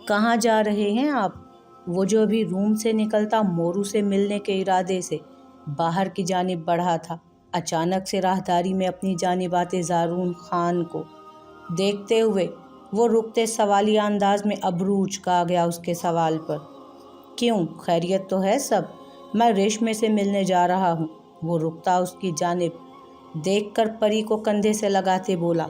کہاں جا رہے ہیں آپ؟ وہ جو ابھی روم سے نکلتا مورو سے ملنے کے ارادے سے باہر کی جانب بڑھا تھا، اچانک سے راہداری میں اپنی جانب آتے زارون خان کو دیکھتے ہوئے وہ رکتے سوالیہ انداز میں ابرو اچکا گیا اس کے سوال پر۔ کیوں، خیریت تو ہے سب؟ میں ریشمے سے ملنے جا رہا ہوں۔ وہ رکتا اس کی جانب دیکھ کر پری کو کندھے سے لگاتے بولا،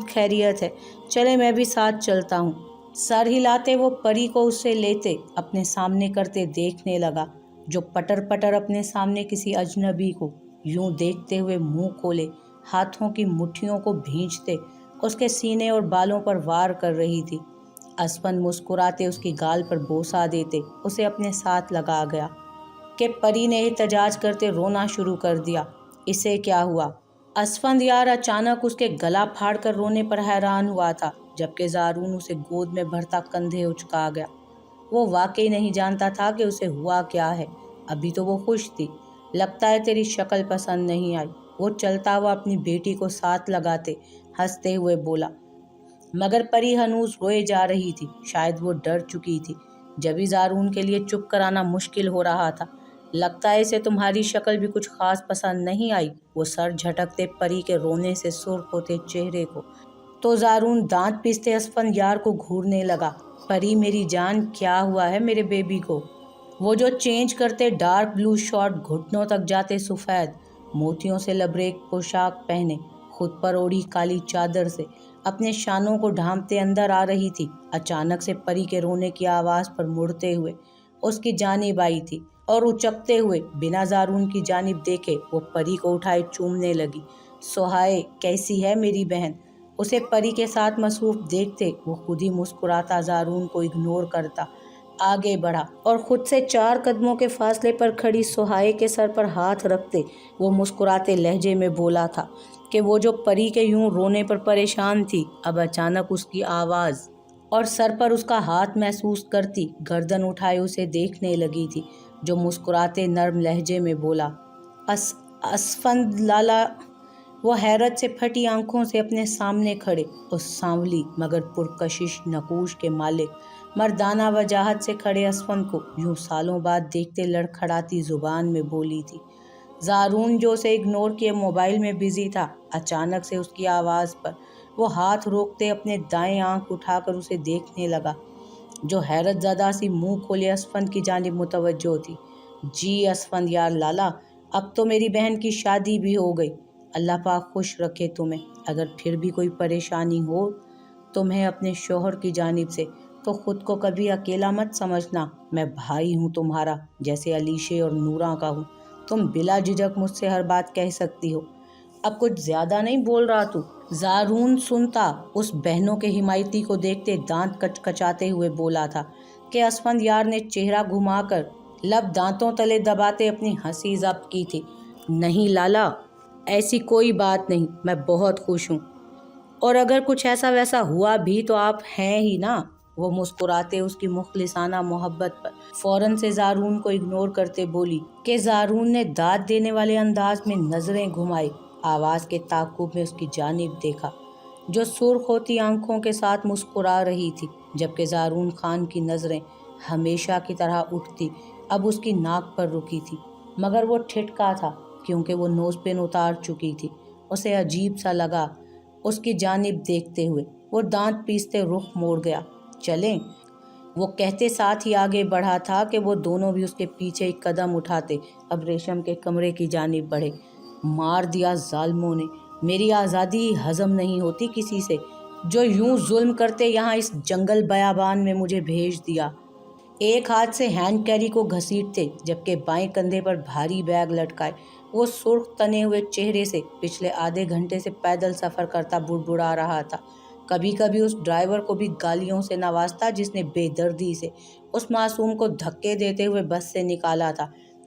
خیریت ہے، چلے میں بھی ساتھ چلتا ہوں۔ سر ہلاتے وہ پری کو اس سے لیتے اپنے سامنے کرتے دیکھنے لگا، جو پٹر پٹر اپنے سامنے کسی اجنبی کو یوں دیکھتے ہوئے منہ کھولے ہاتھوں کی مٹھیوں کو بھینچتے اس کے سینے اور بالوں پر وار کر رہی تھی۔ اسفند مسکراتے اس کی گال پر بوسہ دیتے اسے اپنے ساتھ لگا گیا کہ پری نے احتجاج کرتے رونا شروع کر دیا۔ اسے کیا ہوا؟ اسفند یار اچانک اس کے گلا پھاڑ کر رونے پر حیران ہوا تھا، جبکہ زارون اسے گود میں بھرتا کندھے اچکا گیا۔ وہ واقعی نہیں جانتا تھا کہ اسے ہوا کیا ہے۔ ابھی تو وہ خوش تھی۔ لگتا ہے تیری شکل پسند نہیں آئی، وہ چلتا ہوا اپنی بیٹی کو ساتھ لگاتے ہنستے ہوئے بولا، مگر پری ہنوز روئے جا رہی تھی۔ شاید وہ ڈر چکی تھی، جبھی زارون کے لیے چپ کرانا مشکل ہو رہا تھا۔ لگتا ہے اسے تمہاری شکل بھی کچھ خاص پسند نہیں آئی۔ وہ سر جھٹکتے پری کے رونے سے سرخ ہوتے چہرے کو تو زارون دانت پیستے اسفند یار کو گھورنے لگا۔ پری میری جان، کیا ہوا ہے میرے بیبی کو؟ وہ جو چینج کرتے ڈارک بلو شارٹ گھٹنوں تک جاتے سفید موتیوں سے لبریک پوشاک پہنے خود پر اوڑھی کالی چادر سے اپنے شانوں کو ڈھانپتے اندر آ رہی تھی، اچانک سے پری کے رونے کی آواز پر مڑتے ہوئے اس کی جانب آئی تھی اور اچکتے ہوئے بنا زارون کی جانب دیکھے وہ پری کو اٹھائے چومنے لگی۔ سہائے، کیسی ہے میری بہن؟ اسے پری کے ساتھ مصروف دیکھتے وہ خود ہی مسکراتا زارون کو اگنور کرتا آگے بڑھا اور خود سے 4 قدموں کے فاصلے پر کھڑی سہائے کے سر پر ہاتھ رکھتے وہ مسکراتے لہجے میں بولا تھا کہ وہ جو پری کے یوں رونے پر پریشان تھی، اب اچانک اس کی آواز اور سر پر اس کا ہاتھ محسوس کرتی گردن اٹھائے اسے دیکھنے لگی تھی، جو مسکراتے نرم لہجے میں بولا، اسفند لالا۔ وہ حیرت سے پھٹی آنکھوں سے اپنے سامنے کھڑے اس سانولی مگر پرکشش نقوش کے مالک مردانہ وجاہت سے کھڑے اسفند کو یوں سالوں بعد دیکھتے لڑکھڑاتی زبان میں بولی تھی۔ زارون جو اسے اگنور کیے موبائل میں بزی تھا، اچانک سے اس کی آواز پر وہ ہاتھ روکتے اپنے دائیں آنکھ اٹھا کر اسے دیکھنے لگا، جو حیرت زدہ سی منہ کھولے اسفند کی جانب متوجہ تھی۔ جی اسفند یار لالا، اب تو میری بہن کی شادی بھی ہو گئی، اللہ پاک خوش رکھے تمہیں۔ اگر پھر بھی کوئی پریشانی ہو تمہیں اپنے شوہر کی جانب سے تو خود کو کبھی اکیلا مت سمجھنا، میں بھائی ہوں تمہارا، جیسے علیشے اور نوراں کا ہوں۔ تم بلا جھجک مجھ سے ہر بات کہہ سکتی ہو۔ اب کچھ زیادہ نہیں بول رہا تو؟ زارون سنتا اس بہنوں کے حمایتی کو دیکھتے دانت کچکچاتے ہوئے بولا تھا کہ اسفند یار نے چہرہ گھما کر لب دانتوں تلے دباتے اپنی ہنسی ضبط کی تھی۔ نہیں لالا، ایسی کوئی بات نہیں، میں بہت خوش ہوں، اور اگر کچھ ایسا ویسا ہوا بھی تو آپ ہیں ہی نا۔ وہ مسکراتے اس کی مخلصانہ محبت پر فوراً سے زارون کو اگنور کرتے بولی کہ زارون نے داد دینے والے انداز میں نظریں گھمائی، آواز کے تعاقب میں اس کی جانب دیکھا، جو سرخ ہوتی آنکھوں کے ساتھ مسکرا رہی تھی، جبکہ زارون خان کی نظریں ہمیشہ کی طرح اٹھتی اب اس کی ناک پر رکی تھی، مگر وہ ٹھٹکا تھا کیونکہ وہ نوز پن اتار چکی تھی۔ اسے عجیب سا لگا اس کی جانب دیکھتے ہوئے۔ وہ دانت پیستے رخ موڑ گیا۔ چلیں، وہ کہتے ساتھ ہی آگے بڑھا تھا کہ وہ دونوں بھی اس کے پیچھے ایک قدم اٹھاتے اب ریشم کے کمرے کی جانب بڑھے۔ مار دیا ظالموں نے، میری آزادی ہضم نہیں ہوتی کسی سے، جو یوں ظلم کرتے یہاں اس جنگل بیابان میں مجھے بھیج دیا۔ ایک ہاتھ سے ہینڈ کیری کو گھسیٹتے جبکہ بائیں کندھے پر بھاری بیگ لٹکائے وہ سرخ تنے ہوئے چہرے سے پچھلے آدھے گھنٹے سے پیدل سفر کرتا بڑبڑا رہا تھا۔ کبھی کبھی اس ڈرائیور کو بھی گالیوں سے نوازتا جس نے بے دردی سے اس معصوم کو دھکے دیتے ہوئے بس سے نکالا تھا۔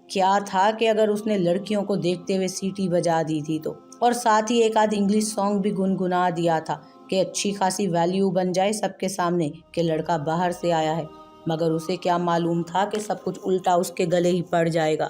کیا تھا کہ اگر اس نے لڑکیوں کو دیکھتے ہوئے سیٹی بجا دی تھی تو، اور ساتھ ہی ایک آدھ انگلش سانگ بھی گنگنا دیا تھا کہ اچھی خاصی ویلیو بن جائے سب کے سامنے کہ لڑکا باہر سے آیا ہے، مگر اسے کیا معلوم تھا کہ سب کچھ الٹا اس کے گلے ہی پڑ جائے گا۔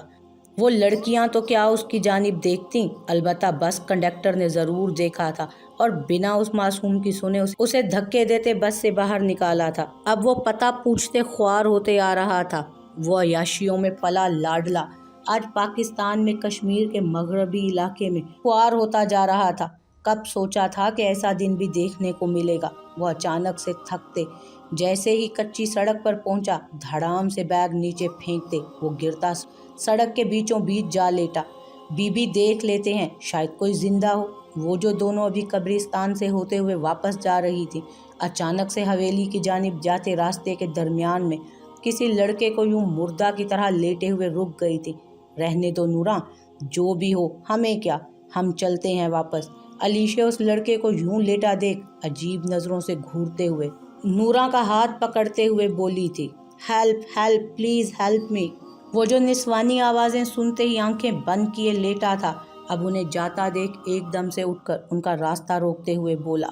وہ لڑکیاں تو کیا اس کی جانب دیکھتیں، البتہ بس کنڈکٹر نے ضرور دیکھا تھا और बिना उस मासूम की सुने उसे धक्के देते बस से बाहर निकाला था। अब वो पता पूछते ख्वार होते आ रहा था। वो अय्याशियों में पला लाडला आज पाकिस्तान में कश्मीर के मगरबी इलाके में ख्वार होता जा रहा था। कब सोचा था कि ऐसा दिन भी देखने को मिलेगा। वो अचानक से थकते जैसे ही कच्ची सड़क पर पहुंचा, धड़ाम से बैग नीचे फेंकते वो गिरता सड़क के बीचों बीच जा लेटा। बीबी देख लेते हैं, शायद कोई जिंदा हो। वो जो दोनों अभी कब्रिस्तान से होते हुए वापस जा रही थी, अचानक से हवेली की जानिब जाते रास्ते के दरमियान में किसी लड़के को यूं मुर्दा की तरह लेटे हुए रुक गई थी। रहने दो नूरा, जो भी हो हमें क्या, हम चलते हैं वापस। अलीशा उस लड़के को यूं लेटा देख अजीब नजरों से घूरते हुए नूरा का हाथ पकड़ते हुए बोली थी, help help please help me. वो जो निस्वानी आवाजें सुनते ही आंखें बंद किए लेटा था, अब उन्हें जाता देख एकदम से उठकर उनका रास्ता रोकते हुए बोला,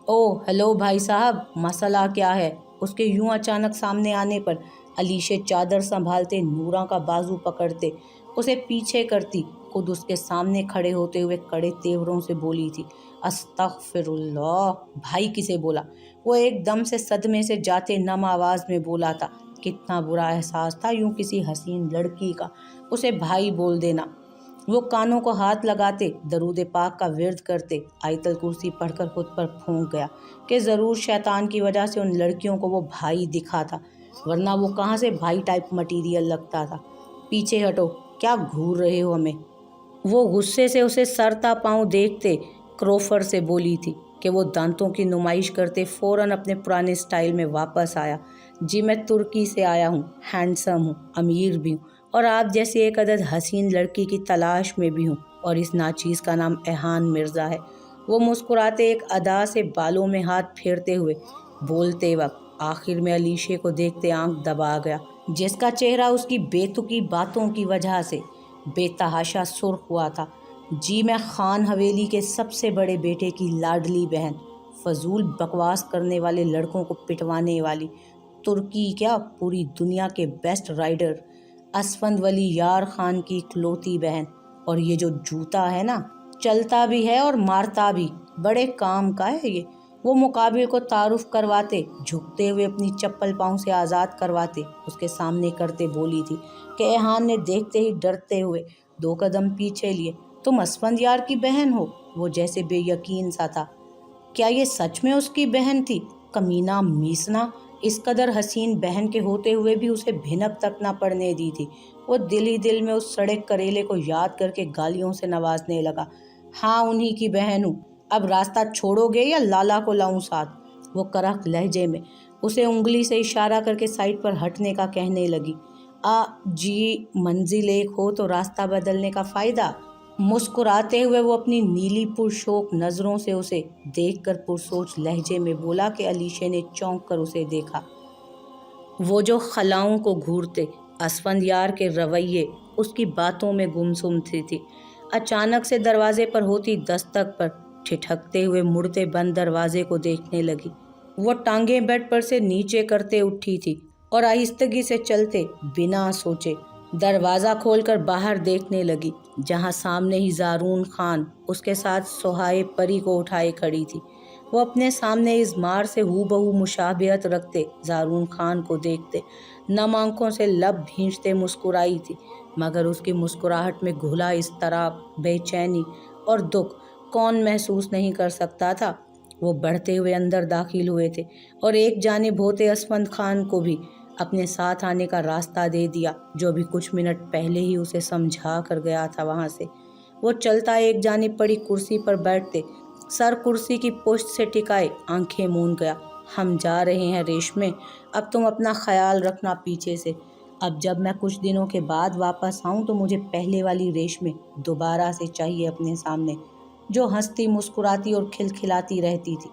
ओ हेलो भाई साहब, मसला क्या है। उसके यूं अचानक सामने आने पर अलीशा चादर संभालते नूरा का बाजू पकड़ते उसे पीछे करती खुद उसके सामने खड़े होते हुए कड़े तेवरों से बोली थी, अस्तगफिरुल्लाह। भाई किसे बोला? वो एकदम से सदमे से जाते नम आवाज में बोला था। कितना बुरा एहसास था यूं किसी हसीन लड़की का उसे भाई बोल देना। वो कानों को हाथ लगाते दरूद पाक का विर्द करते आयतल कुर्सी पढ़कर खुद पर फूंक गया कि ज़रूर शैतान की वजह से उन लड़कियों को वो भाई दिखा था, वरना वो कहाँ से भाई टाइप मटीरियल लगता था। पीछे हटो, क्या घूर रहे हो हमें। वो गुस्से से उसे सरता पांव देखते क्रोफर से बोली थी कि वो दांतों की नुमाइश करते फ़ौरन अपने पुराने स्टाइल में वापस आया। जी मैं तुर्की से आया हूँ, हैंडसम हूँ, अमीर भी हूँ और आप जैसी एक अदद हसीन लड़की की तलाश में भी हूँ, और इस नाचीज़ का नाम एहान मिर्ज़ा है। वो मुस्कुराते एक अदा से बालों में हाथ फेरते हुए बोलते वक्त आखिर में अलीशा को देखते आंख दबा गया, जिसका चेहरा उसकी बेतुकी बातों की वजह से बेतहाशा सुर्ख हुआ था। जी मैं खान हवेली के सबसे बड़े बेटे की लाडली बहन, फजूल बकवास करने वाले लड़कों को पिटवाने वाली, तुर्की क्या पूरी दुनिया के बेस्ट राइडर असफंद वली यार खान की इकलौती बहन। और ये जो जूता है ना, चलता भी है और मारता भी, बड़े काम का है ये। वो मुकाबिल को तारुफ करवाते झुकते हुए अपनी चप्पल पाँव से आज़ाद करवाते उसके सामने करते बोली थी कि एहान ने देखते ही डरते हुए 2 कदम पीछे लिए, तुम असफंद यार की बहन हो? वो जैसे बेयकीन सा था। क्या ये सच में उसकी बहन थी? कमीना मीसना इस कदर हसीन बहन के होते हुए भी उसे भिनक तक ना पड़ने दी थी। वो दिल ही दिल में उस सड़क करेले को याद करके गालियों से नवाजने लगा। हाँ उन्हीं की बहन हूँ, अब रास्ता छोड़ोगे या लाला को लाऊं साथ? वो करख लहजे में उसे उंगली से इशारा करके साइड पर हटने का कहने लगी। जी मंजिल एक हो तो रास्ता बदलने का फ़ायदा। मुस्कुराते हुए वो अपनी नीली पुरशोक नज़रों से उसे देखकर पुरसोच लहजे में बोला कि अलीशा ने चौंक कर उसे देखा। वो जो खलाओं को घूरते असफंद यार के रवैये उसकी बातों में गुमसुम थी। अचानक से दरवाजे पर होती दस्तक पर ठिठकते हुए मुड़ते बंद दरवाजे को देखने लगी। वो टांगें बेड पर से नीचे करते उठी थी और आहिस्तगी से चलते बिना सोचे दरवाज़ा खोलकर बाहर देखने लगी, जहां सामने ही ज़ारून खान उसके साथ सुहाए परी को उठाए खड़ी थी। वो अपने सामने इज़मार से हूबहू मुशाबिहत रखते ज़ारून खान को देखते नम आंखों से लब भींचते मुस्कुराई थी, मगर उसकी मुस्कुराहट में घुला इज़्तिराब, बेचैनी और दुख कौन महसूस नहीं कर सकता था। वो बढ़ते हुए अंदर दाखिल हुए थे और एक जानिब होते असफंद खान को भी अपने साथ आने का रास्ता दे दिया, जो भी कुछ मिनट पहले ही उसे समझा कर गया था वहाँ से। वो चलता एक जानिब पड़ी कुर्सी पर बैठते सर कुर्सी की पुश्त से टिकाए आंखें मूंद गया। हम जा रहे हैं रेशमे, अब तुम अपना ख्याल रखना पीछे से। अब जब मैं कुछ दिनों के बाद वापस आऊँ तो मुझे पहले वाली रेशमे दोबारा से चाहिए अपने सामने, जो हंसती मुस्कुराती और खिलखिलाती रहती थी।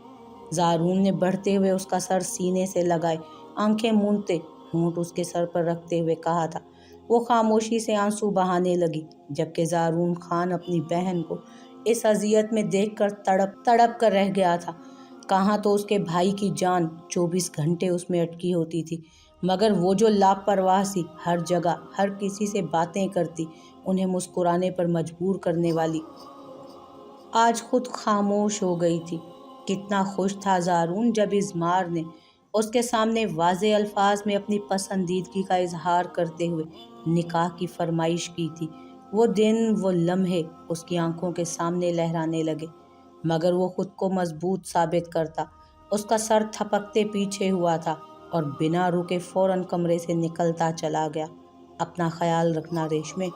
ज़ारून ने बढ़ते हुए उसका सर सीने से लगाए आंखें मूंदते होंठ उसके सर पर रखते हुए कहा था। वो खामोशी से आंसू बहाने लगी, जबकि ज़ारून खान अपनी बहन को इस अजियत में देखकर तड़प तड़प कर रह गया था। कहाँ तो उसके भाई की जान 24 घंटे उसमें अटकी होती थी, मगर वो जो लापरवाह सी हर जगह हर किसी से बातें करती, उन्हें मुस्कुराने पर मजबूर करने वाली, آج خود خاموش ہو گئی تھی۔ کتنا خوش تھا زارون جب اضمار نے اس کے سامنے واضح الفاظ میں اپنی پسندیدگی کا اظہار کرتے ہوئے نکاح کی فرمائش کی تھی۔ وہ دن، وہ لمحے اس کی آنکھوں کے سامنے لہرانے لگے، مگر وہ خود کو مضبوط ثابت کرتا۔ اس کا سر تھپکتے پیچھے ہوا تھا اور بنا رکے فوراً کمرے سے نکلتا چلا گیا۔ اپنا خیال رکھنا ریشمے،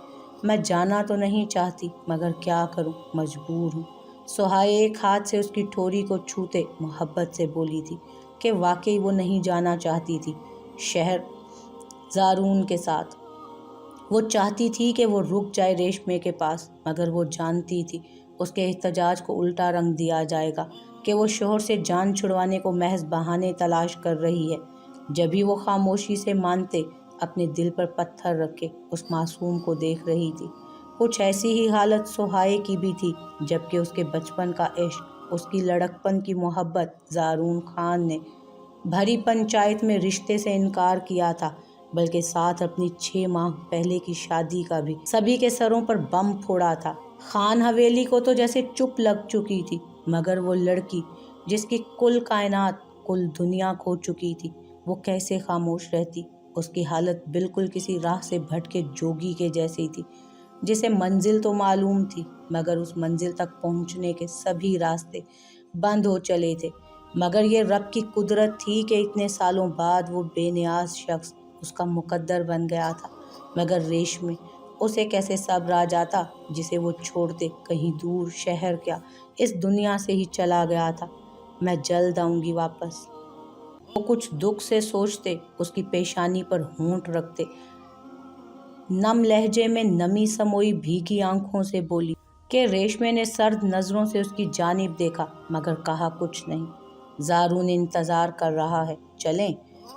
میں جانا تو نہیں چاہتی مگر کیا کروں، مجبور ہوں۔ سہائے ایک ہاتھ سے اس کی ٹھوری کو چھوتے محبت سے بولی تھی کہ واقعی وہ نہیں جانا چاہتی تھی شہر زارون کے ساتھ۔ وہ چاہتی تھی کہ وہ رک جائے ریشمے کے پاس، مگر وہ جانتی تھی اس کے احتجاج کو الٹا رنگ دیا جائے گا کہ وہ شوہر سے جان چھڑوانے کو محض بہانے تلاش کر رہی ہے۔ جبھی وہ خاموشی سے مانتے اپنے دل پر پتھر رکھے اس معصوم کو دیکھ رہی تھی۔ کچھ ایسی ہی حالت سہائے کی بھی تھی، جبکہ اس کے بچپن کا عشق، اس کی لڑکپن کی محبت زارون خان نے بھری پنچایت میں رشتے سے انکار کیا تھا، بلکہ ساتھ اپنی 6 ماہ پہلے کی شادی کا بھی سبھی کے سروں پر بم پھوڑا تھا۔ خان حویلی کو تو جیسے چپ لگ چکی تھی، مگر وہ لڑکی جس کی کل کائنات، کل دنیا کھو چکی تھی، وہ کیسے خاموش رہتی؟ اس کی حالت بالکل کسی راہ سے بھٹکے جوگی کے جیسی تھی، جسے منزل تو معلوم تھی مگر اس منزل تک پہنچنے کے سبھی راستے بند ہو چلے تھے۔ مگر یہ رب کی قدرت تھی کہ اتنے سالوں بعد وہ بے نیاز شخص اس کا مقدر بن گیا تھا۔ مگر ریشمے، اسے کیسے صبر آ جاتا جسے وہ چھوڑتے کہیں دور، شہر کیا اس دنیا سے ہی چلا گیا تھا۔ میں جلد آؤں گی واپس، وہ کچھ دکھ سے سوچتے، اس کی پیشانی پر ہونٹ رکھتے، نم لہجے میں نمی سموئی بھیگی آنکھوں سے بولی کہ ریشمے نے سرد نظروں سے اس کی جانب دیکھا مگر کہا کچھ نہیں۔ زارون انتظار کر رہا ہے، چلیں؟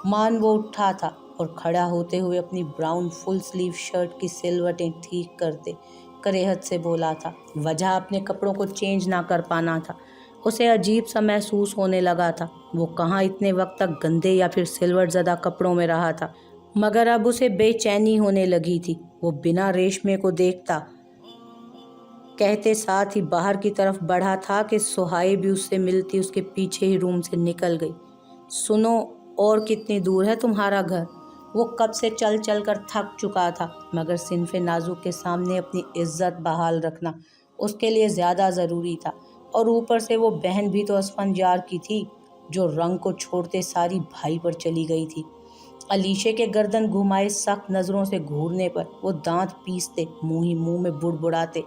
مان وہ اٹھا تھا اور کھڑا ہوتے ہوئے اپنی براؤن فل سلیو شرٹ کی سلوٹیں ٹھیک کرتے کریہت سے بولا تھا۔ وجہ اپنے کپڑوں کو چینج نہ کر پانا تھا۔ اسے عجیب سا محسوس ہونے لگا تھا۔ وہ کہاں اتنے وقت تک گندے یا پھر سلوٹ زدہ کپڑوں میں رہا تھا، مگر اب اسے بے چینی ہونے لگی تھی۔ وہ بنا ریشمے کو دیکھتا کہتے ساتھ ہی باہر کی طرف بڑھا تھا کہ سہائے بھی اس سے ملتی اس کے پیچھے ہی روم سے نکل گئی۔ سنو، اور کتنی دور ہے تمہارا گھر؟ وہ کب سے چل چل کر تھک چکا تھا، مگر صنف نازک کے سامنے اپنی عزت بحال رکھنا اس کے لیے زیادہ ضروری تھا۔ اور اوپر سے وہ بہن بھی تو اسفندیار کی تھی جو رنگ کو چھوڑتے ساری بھائی پر چلی گئی تھی۔ علیشے کے گردن گھمائے سخت نظروں سے گھورنے پر وہ دانت پیستے منہ ہی منہ میں بڑبڑاتے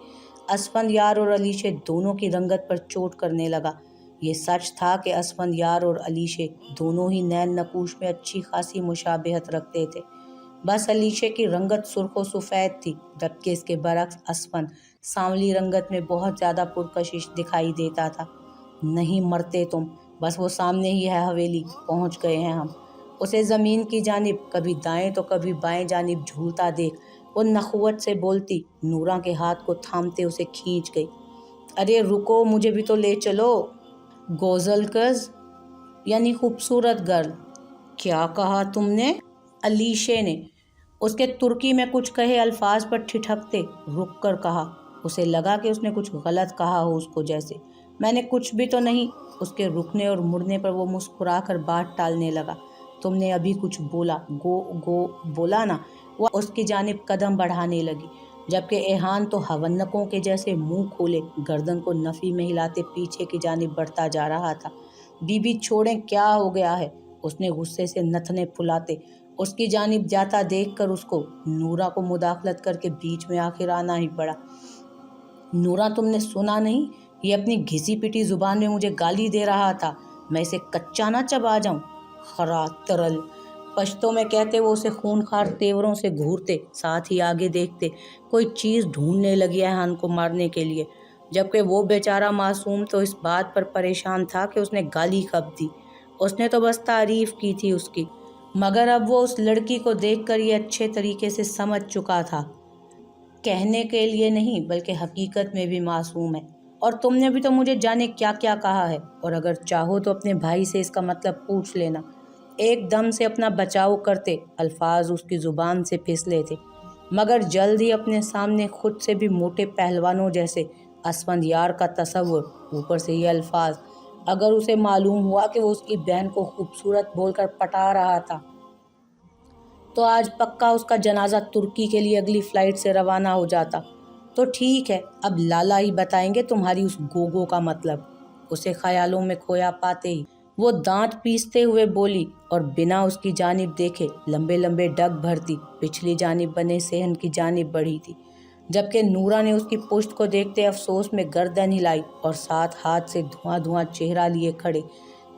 اسفندیار اور علیشے دونوں کی رنگت پر چوٹ کرنے لگا۔ یہ سچ تھا کہ اسفندیار اور علیشے دونوں ہی نین نقوش میں اچھی خاصی مشابہت رکھتے تھے، بس علیشے کی رنگت سرخ و سفید تھی، جبکہ اس کے برعکس اسفند سانولی رنگت میں بہت زیادہ پرکشش دکھائی دیتا تھا۔ نہیں مرتے تم، بس وہ سامنے ہی ہے حویلی، پہنچ گئے ہیں ہم۔ اسے زمین کی جانب کبھی دائیں تو کبھی بائیں جانب جھولتا دیکھ وہ نخوت سے بولتی نورا کے ہاتھ کو تھامتے اسے کھینچ گئی۔ ارے رکو، مجھے بھی تو لے چلو۔ گوزلکز یعنی خوبصورت گرل۔ کیا کہا تم نے؟ علیشے نے اس کے ترکی میں کچھ کہے الفاظ پر ٹھٹکتے رک کر کہا۔ اسے لگا کہ اس نے کچھ غلط کہا ہو اس کو جیسے۔ میں نے کچھ بھی تو نہیں۔ اس کے رکنے اور مڑنے پر وہ مسکرا کر بات ٹالنے لگا۔ تم نے ابھی کچھ بولا، گو بولا نا؟ وہ اس کی جانب قدم بڑھانے لگی، جبکہ ایہان تو ہونکوں کے جیسے منہ کھولے گردن کو نفی میں ہلاتے پیچھے کی جانب بڑھتا جا رہا تھا۔ بی بی چھوڑیں، کیا ہو گیا ہے؟ اس نے غصے سے نتنے پھلاتے اس کی جانب جاتا دیکھ کر اس کو نورا کو مداخلت کر کے بیچ میں آخر آنا ہی پڑا۔ نورا، تم نے سنا نہیں؟ یہ اپنی گھسی پٹی زبان میں مجھے گالی دے رہا تھا۔ میں اسے کچا نہ چبا جاؤں؟ خرا ترل پشتوں میں کہتے وہ اسے خونخوار تیوروں سے گھورتے، ساتھ ہی آگے دیکھتے کوئی چیز ڈھونڈنے لگی ایہان کو مارنے کے لیے، جبکہ وہ بیچارہ معصوم تو اس بات پر پریشان تھا کہ اس نے گالی کب دی۔ اس نے تو بس تعریف کی تھی اس کی، مگر اب وہ اس لڑکی کو دیکھ کر یہ اچھے طریقے سے سمجھ چکا تھا کہنے کے لیے نہیں بلکہ حقیقت میں بھی معصوم ہے۔ اور تم نے بھی تو مجھے جانے کیا کیا کہا ہے، اور اگر چاہو تو اپنے بھائی سے اس کا مطلب پوچھ لینا۔ ایک دم سے اپنا بچاؤ کرتے الفاظ اس کی زبان سے پھسلے تھے، مگر جلد ہی اپنے سامنے خود سے بھی موٹے پہلوانوں جیسے असफंदयार का तसव्वुर, ऊपर से ये अल्फाज। अगर उसे मालूम हुआ कि वो उसकी बहन को खूबसूरत बोलकर पटा रहा था तो आज पक्का उसका जनाजा तुर्की के लिए अगली फ़्लाइट से रवाना हो जाता। तो ठीक है, अब लाला ही बताएंगे तुम्हारी उस गोगो का मतलब। उसे ख्यालों में खोया पाते ही वो दांत पीसते हुए बोली और बिना उसकी जानिब देखे लंबे लंबे डग भरती पिछली जानिब बने सेहन की जानिब बढ़ी थी, जबकि नूरा ने उसकी पुश्त को देखते अफसोस में गर्दन हिलाई और साथ हाथ से धुआं धुआं चेहरा लिए खड़े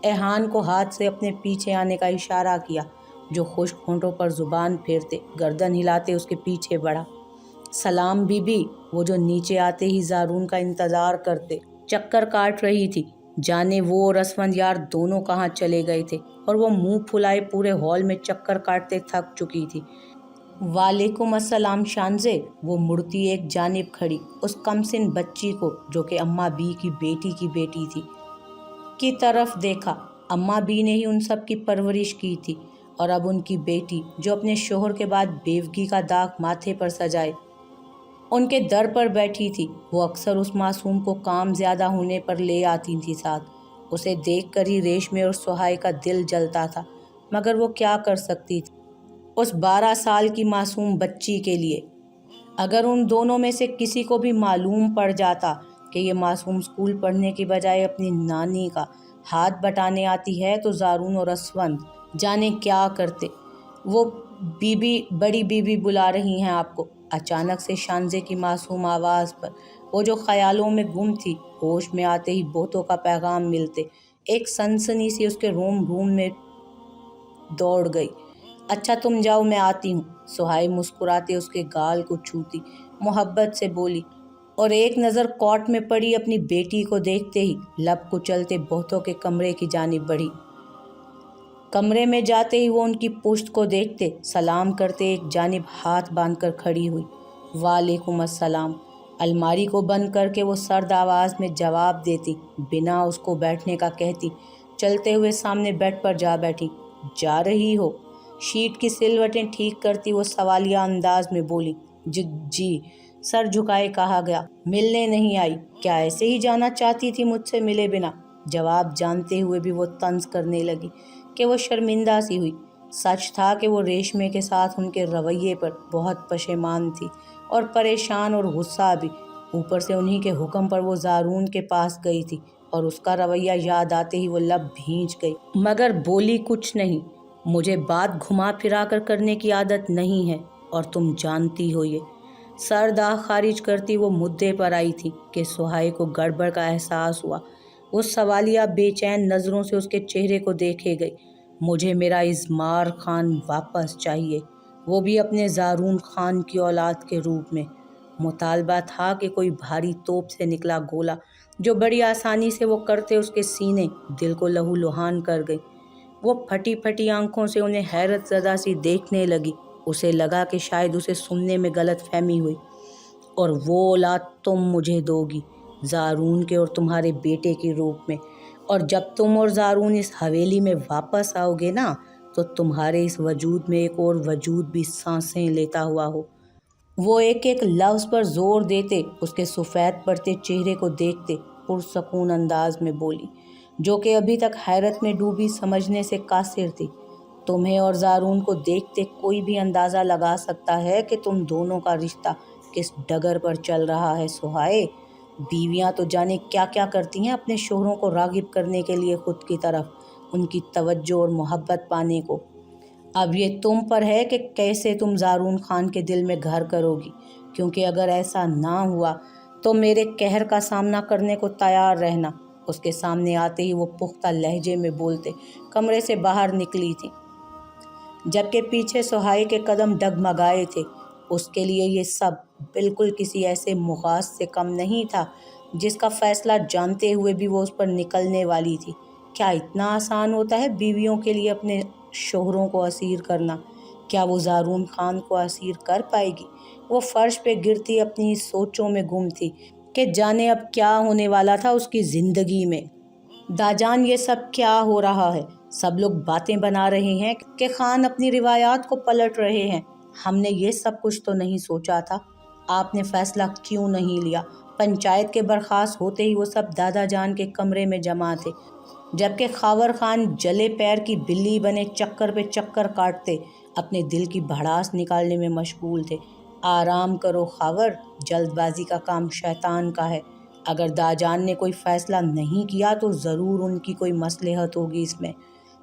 एहान को हाथ से अपने पीछे आने का इशारा किया, जो खुश्क होंठों पर जुबान फेरते गर्दन हिलाते उसके पीछे बढ़ा। सलाम बीबी, वो जो नीचे आते ही ज़ारून का इंतज़ार करते चक्कर काट रही थी, जाने वो और असफंदयार दोनों कहाँ चले गए थे, और वो मुंह फुलाए पूरे हॉल में चक्कर काटते थक चुकी थी। वालेकुम अस्सलाम शानजे, वो मुड़ती एक जानिब खड़ी उस कमसिन बच्ची को जो कि अम्मा बी की बेटी थी की तरफ देखा। अम्मा बी ने ही उन सब की परवरिश की थी और अब उनकी बेटी जो अपने शोहर के बाद बेवगी का दाग माथे पर सजाए उनके दर पर बैठी थी, वो अक्सर उस मासूम को काम ज़्यादा होने पर ले आती थी साथ। उसे देखकर ही रेशमे और सुहाई का दिल जलता था, मगर वो क्या कर सकती थी उस 12 साल की मासूम बच्ची के लिए। अगर उन दोनों में से किसी को भी मालूम पड़ जाता कि ये मासूम स्कूल पढ़ने की बजाय अपनी नानी का हाथ बटाने आती है तो ज़ारून और असफंद जाने क्या करते। वो बीबी, बड़ी बीबी बुला रही हैं आपको। अचानक से शानजे की मासूम आवाज़ पर वो जो ख्यालों में गुम थी होश में आते ही बोतों का पैगाम मिलते एक सनसनी सी उसके रोम रोम में दौड़ गई। अच्छा तुम जाओ, मैं आती हूँ। सुहाई मुस्कुराते उसके गाल को छूती मोहब्बत से बोली और एक नज़र कॉट में पड़ी अपनी बेटी को देखते ही लब कुचलते बहुतों के कमरे की जानिब बढ़ी। कमरे में जाते ही वो उनकी पुश्त को देखते सलाम करते एक जानिब हाथ बांधकर खड़ी हुई। वालेकुम अस्सलाम। अलमारी को बंद करके वो सर्द आवाज़ में जवाब देती, बिना उसको बैठने का कहती। चलते हुए सामने बेड पर जा बैठी। जा रही हो? शीट की सिलवटें ठीक करती वो सवालिया अंदाज में बोली। जी। सर झुकाए कहा गया। मिलने नहीं आई? क्या ऐसे ही जाना चाहती थी मुझसे मिले बिना? जवाब जानते हुए भी वो तंज करने लगी कि वो शर्मिंदा सी हुई। सच था कि वो रेशमे के साथ उनके रवैये पर बहुत पशेमान थी और परेशान और गुस्सा भी। ऊपर से उन्हीं के हुक्म पर वो ज़ारून के पास गई थी और उसका रवैया याद आते ही वो लब भींच गई, मगर बोली कुछ नहीं। मुझे बात घुमा फिरा कर करने की आदत नहीं है और तुम जानती हो ये। सर दाग खारिज करती वो मुद्दे पर आई थी कि सुहाई को गड़बड़ का एहसास हुआ। वो सवालिया बेचैन नज़रों से उसके चेहरे को देखे गई। मुझे मेरा इज़मार खान वापस चाहिए, वो भी अपने ज़ारून खान की औलाद के रूप में। मुतालबा था कि कोई भारी तोप से निकला गोला जो बड़ी आसानी से वो करते उसके सीने दिल को लहूलुहान कर गई। वो फटी फटी आंखों से उन्हें हैरत ज़दा सी देखने लगी। उसे लगा कि शायद उसे सुनने में गलत फहमी हुई। और वो औलाद तुम मुझे दोगी, ज़ारून के और तुम्हारे बेटे के रूप में। और जब तुम और ज़ारून इस हवेली में वापस आओगे ना, तो तुम्हारे इस वजूद में एक और वजूद भी सांसें लेता हुआ हो। वो एक एक लफ्ज़ पर जोर देते उसके सफ़ेद पड़ते चेहरे को देखते पुरसकून अंदाज में बोली, जो कि अभी तक हैरत में डूबी समझने से कासिर थी। तुम्हें और ज़ारून को देखते कोई भी अंदाज़ा लगा सकता है कि तुम दोनों का रिश्ता किस डगर पर चल रहा है। सुहाए, बीवियां तो जाने क्या क्या करती हैं अपने शोहरों को रागिब करने के लिए खुद की तरफ, उनकी तवज्जो और मोहब्बत पाने को। अब ये तुम पर है कि कैसे तुम ज़ारून खान के दिल में घर करोगी, क्योंकि अगर ऐसा ना हुआ तो मेरे कहर का सामना करने को तैयार रहना। उसके सामने आते ही वो पुख्ता लहजे में बोलते कमरे से बाहर निकली थी, जबकि पीछे सुहाई के कदम डगमगाए थे। उसके लिए ये सब बिल्कुल किसी ऐसे मुगास से कम नहीं था जिसका फैसला जानते हुए भी वो उस पर निकलने वाली थी। क्या इतना आसान होता है बीवियों के लिए अपने शोहरों को असीर करना? क्या वो ज़ारून खान को असीर कर पाएगी? वो फर्श पे गिरती अपनी सोचों में गुम थी कि जाने अब क्या होने वाला था उसकी ज़िंदगी में। दाजान, ये सब क्या हो रहा है? सब लोग बातें बना रहे हैं कि खान अपनी रिवायात को पलट रहे हैं। हमने ये सब कुछ तो नहीं सोचा था। आपने फैसला क्यों नहीं लिया? पंचायत के बर्खास्त होते ही वो सब दादा जान के कमरे में जमा थे, जबकि खावर खान जले पैर की बिल्ली बने चक्कर पे चक्कर काटते अपने दिल की भड़ास निकालने में मशगूल थे। आराम करो खावर, जल्दबाजी का काम शैतान का है। अगर दाजान ने कोई फैसला नहीं किया तो ज़रूर उनकी कोई मसलहत होगी इसमें।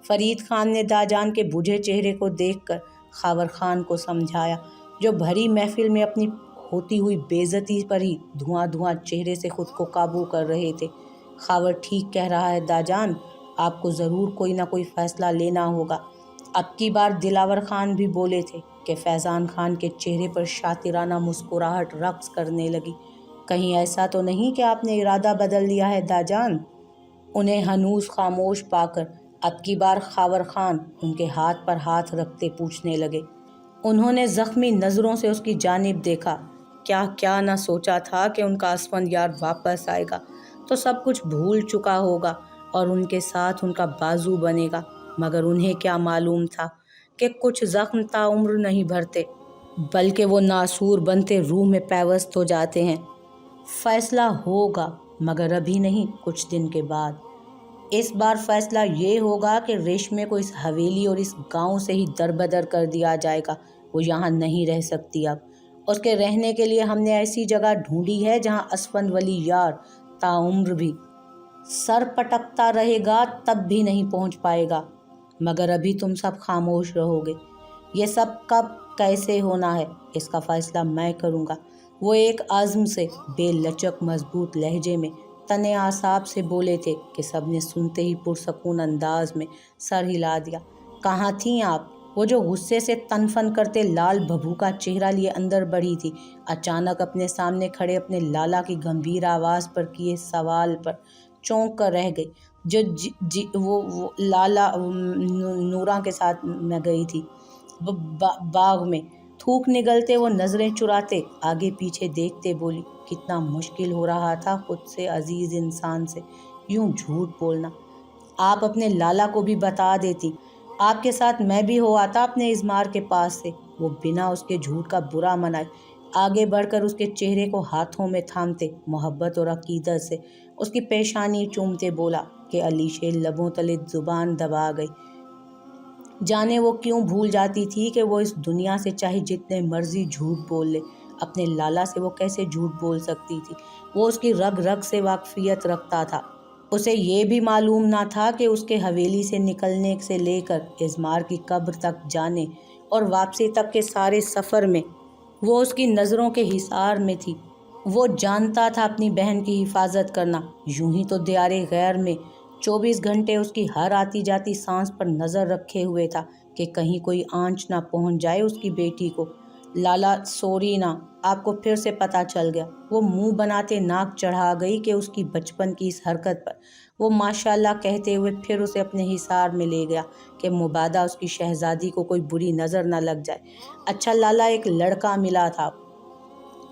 फरीद खान ने दाजान के बुझे चेहरे को देखकर खावर खान को समझाया, जो भरी महफिल में अपनी होती हुई बेइज्जती पर ही धुआं धुआं चेहरे से खुद को काबू कर रहे थे। खावर ठीक कह रहा है दाजान, आपको ज़रूर कोई ना कोई फ़ैसला लेना होगा। अब की बार दिलावर खान भी बोले थे कि फैज़ान खान के चेहरे पर शातिराना मुस्कुराहट रक्स करने लगी। कहीं ऐसा तो नहीं कि आपने इरादा बदल लिया है दाजान? उन्हें हनूस खामोश पाकर अब की बार खावर खान उनके हाथ पर हाथ रखते पूछने लगे। उन्होंने ज़ख्मी नज़रों से उसकी जानिब देखा। क्या क्या ना सोचा था कि उनका असफंद यार वापस आएगा तो सब कुछ भूल चुका होगा और उनके साथ उनका बाजू बनेगा, मगर उन्हें क्या मालूम था कि कुछ ज़ख्म ताउम्र नहीं भरते, बल्कि वो नासूर बनते रूह में पैवस्त हो जाते हैं। फैसला होगा, मगर अभी नहीं, कुछ दिन के बाद। इस बार फैसला ये होगा कि रेशमे को इस हवेली और इस गांव से ही दरबदर कर दिया जाएगा। वो यहाँ नहीं रह सकती अब। उसके रहने के लिए हमने ऐसी जगह ढूंढी है जहाँ असफंद वली यार ताउम्र भी सर पटकता रहेगा तब भी नहीं पहुँच पाएगा। मगर अभी तुम सब खामोश रहोगे। ये सब कब कैसे होना है इसका फैसला मैं करूँगा। वो एक आज़म से बेलचक मजबूत लहजे में तने आसाब से बोले थे कि सबने सुनते ही पुरसकून अंदाज में सर हिला दिया। कहाँ थीं आप? वो जो गुस्से से तनफन करते लाल भभूका चेहरा लिए अंदर बढ़ी थी, अचानक अपने सामने खड़े अपने लाला की गंभीर आवाज़ पर किए सवाल पर चौंक कर रह गई। वो लाला नूरा के साथ मैं गई थी बाग में। थूक निगलते वो नज़रें चुराते आगे पीछे देखते बोली, कितना मुश्किल हो रहा था खुद से अजीज़ इंसान से यूं झूठ बोलना। आप अपने लाला को भी बता देती, आपके साथ मैं भी हो आता अपने इज़मार के पास से। वो बिना उसके झूठ का बुरा मनाए आगे बढ़कर उसके चेहरे को हाथों में थामते मोहब्बत और अकीदत से उसकी पेशानी चूमते बोला कि अलीशे लबों तले ज़ुबान दबा गई। जाने वो क्यों भूल जाती थी कि वो इस दुनिया से चाहे जितने मर्जी झूठ बोल ले, अपने लाला से वो कैसे झूठ बोल सकती थी। वो उसकी रग रग से वाकफियत रखता था। उसे ये भी मालूम ना था कि उसके हवेली से निकलने से लेकर इज़मार की कब्र तक जाने और वापसी तक के सारे सफ़र में वो उसकी नज़रों के हिसार में थी। वो जानता था अपनी बहन की हिफाजत करना। यूं ही तो दियारे गैर में 24 घंटे उसकी हर आती जाती सांस पर नज़र रखे हुए था कि कहीं कोई आंच ना पहुंच जाए उसकी बेटी को। लाला सॉरी ना, आपको फिर से पता चल गया। वो मुंह बनाते नाक चढ़ा गई कि उसकी बचपन की इस हरकत पर वो माशाल्लाह कहते हुए फिर उसे अपने हिसार में ले गया कि मुबादा उसकी शहजादी को कोई बुरी नज़र न लग जाए। अच्छा लाला, एक लड़का मिला था,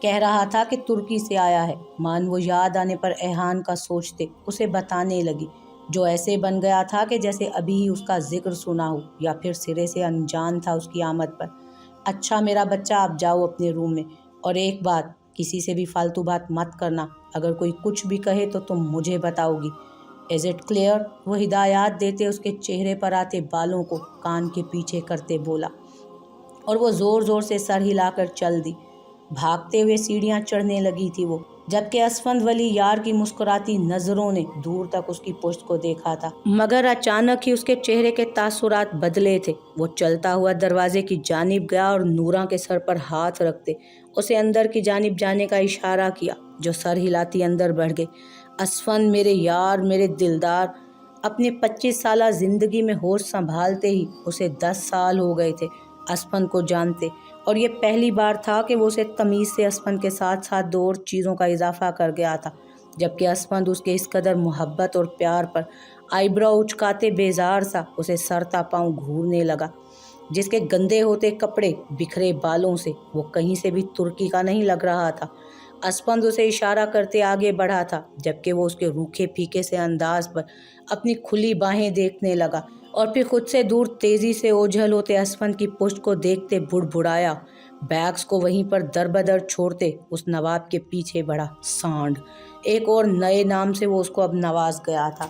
कह रहा था कि तुर्की से आया है। मान वो याद आने पर एहान का सोचते उसे बताने लगी, जो ऐसे बन गया था कि जैसे अभी ही उसका जिक्र सुना हो या फिर सिरे से अनजान था उसकी आमद पर। अच्छा मेरा बच्चा, आप जाओ अपने रूम में, और एक बात, किसी से भी फालतू बात मत करना। अगर कोई कुछ भी कहे तो तुम मुझे बताओगी। Is it clear? वो हिदायत देते उसके चेहरे पर आते बालों को कान के पीछे करते बोला, और वो ज़ोर ज़ोर से सर हिलाकर चल दी। भागते हुए सीढ़ियाँ चढ़ने लगी थी वो, जबकि असफंद वली यार की मुस्कुराती नज़रों ने दूर तक उसकी पुश्त को देखा था, मगर अचानक ही उसके चेहरे के तासुरात बदले थे। वो चलता हुआ दरवाजे की जानिब गया और नूरा के सर पर हाथ रखते उसे अंदर की जानिब जाने का इशारा किया, जो सर हिलाती अंदर बढ़ गई। असफंद, मेरे यार, मेरे दिलदार। अपनी 25 साला ज़िंदगी में होश संभालते ही उसे 10 साल हो गए थे असफंद को जानते, और ये पहली बार था कि वो उसे तमीज़ से असफंद के साथ साथ 2 और चीज़ों का इजाफा कर गया था, जबकि असफंद उसके इस कदर मोहब्बत और प्यार पर आईब्रो उचकाते बेजार सा उसे सरता पाँव घूरने लगा। जिसके गंदे होते कपड़े, बिखरे बालों से वो कहीं से भी तुर्की का नहीं लग रहा था। असफंद उसे इशारा करते आगे बढ़ा था, जबकि वो उसके रूखे फीके से अंदाज पर अपनी खुली बाहें देखने लगा, और फिर खुद से दूर तेजी से ओझल होते असफंद की पुश्त को देखते बुड़बुड़ाया, بیگس کو وہیں پر در بدر چھوڑتے اس نواب کے پیچھے بڑھا سانڈ۔ ایک اور نئے نام سے وہ اس کو اب نواز گیا تھا۔